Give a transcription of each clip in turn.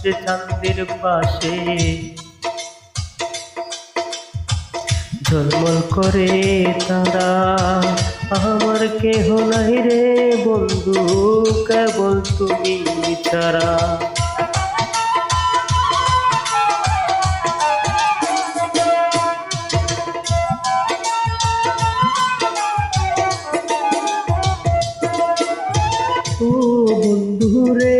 যে চাঁদের পাশে ঝলমল করে তারা। আমার কেহ নাই রে বন্ধু, কেবল তুমি ছাড়া। ও বন্ধু রে,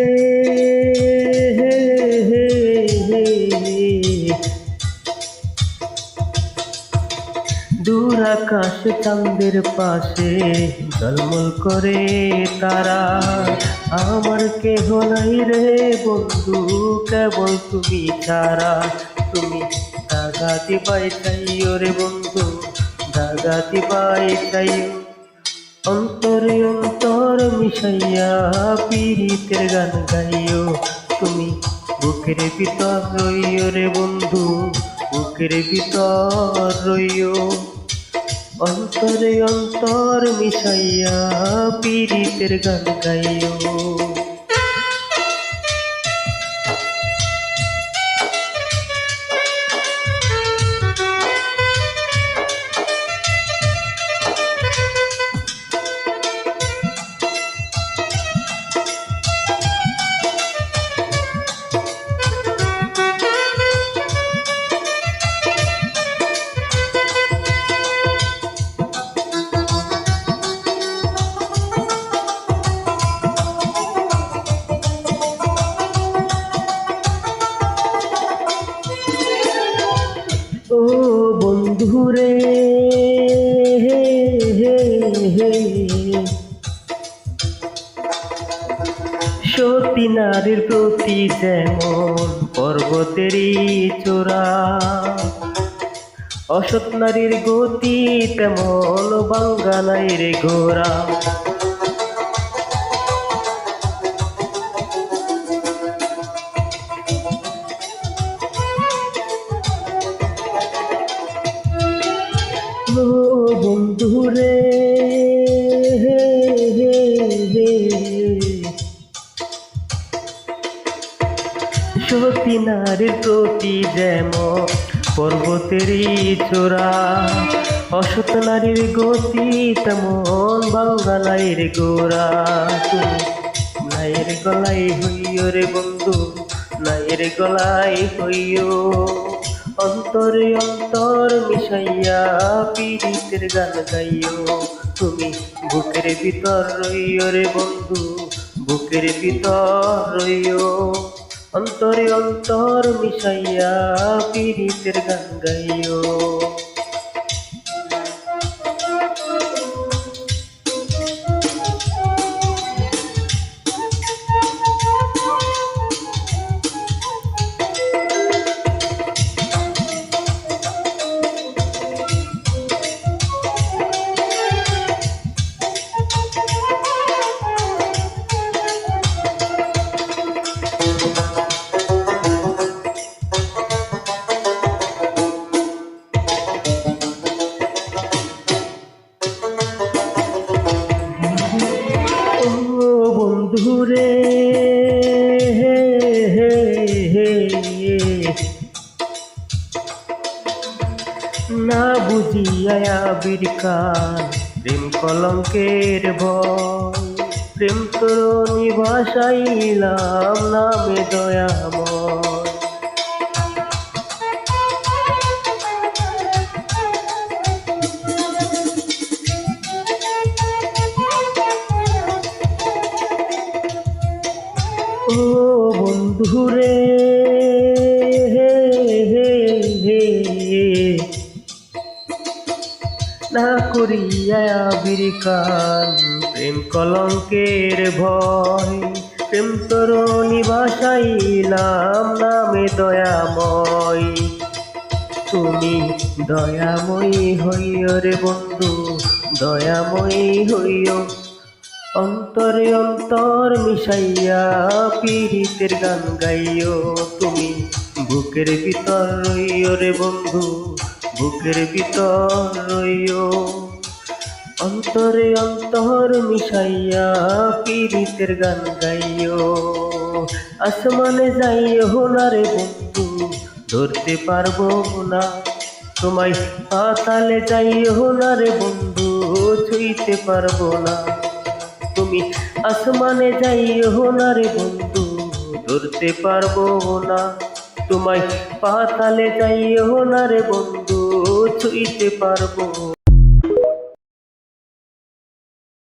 দূর আকাশ চাঁদের পাশে ঝলমল করে তারা। আমার কেহ নাই রে বন্ধু, কেবল তুমি ছাড়া। তুমি দাগা দিবাই চাইও রে বন্ধু, দাগা দিবাই চাইও। অন্তরে অন্তর মিশাইয়া পীড়িতের গান গাইও। তুমি বুকের ভিতর রইও রে বন্ধু, বুকের ভিতর রইও। অন্তরে অন্তর মিশাইয়া পীড়িতের গান গাইও। ও বন্ধু রে, সতী নারীর প্রতি যেমন পর্বতেরই চূড়া, অসৎ নারীর গতি তেমন ভাঙ্গা নাই রে ঘোড়া। ও বন্ধু রে, সতী নারীর প্রতি যেমন পর্বতেরই চূড়া, অসৎ নারীর গতি তেমন ভাঙ্গা নাই রে গোড়া। তুমি নাইয়ের গলাই হইও রে বন্ধু, নাইয়ের গলাই হইও। অন্তরে অন্তর মিশাইয়া পীড়িতের গান গাইও। তুমি বুকের ভিতর রইও রে বন্ধু, বুকের ভিতর রইও। অন্তরে অন্তর মিশাইয়া পীড়িতের গান গাইও। বন্ধু রে, না বুঝিয়া বিরকান প্রেম কলঙ্কের ভয়। প্রেম তরণী ভাসাইলাম নামে দয়াময়। ও বন্ধু রে, না করিয়া বিরকান প্রেম কলঙ্কের ভয়। প্রেম তরণী ভাসাইলাম নামে দয়াময়। তুমি দয়াময়ী হইও রে বন্ধু, দয়াময়ী হইও। অন্তরে অন্তর মিশাইয়া পীড়িতের গান গাইও। তুমি বুকের ভিতর রইও রে বন্ধু, বুকের ভিতর রইও। অন্তরে অন্তর মিশাইয়া পীড়িতের গান গাইও। আসমানে যাইও না রে বন্ধু, ধরতে পারবো না তোমায়। পাতালে যাইও না রে বন্ধু, ছুঁইতে পারবো না। তুমি আসমানে যাইও না রে বন্ধু, ধরতে পারবো না তোমায়। পাতালে যাইও না রে বন্ধু, ছুঁইতে পারবো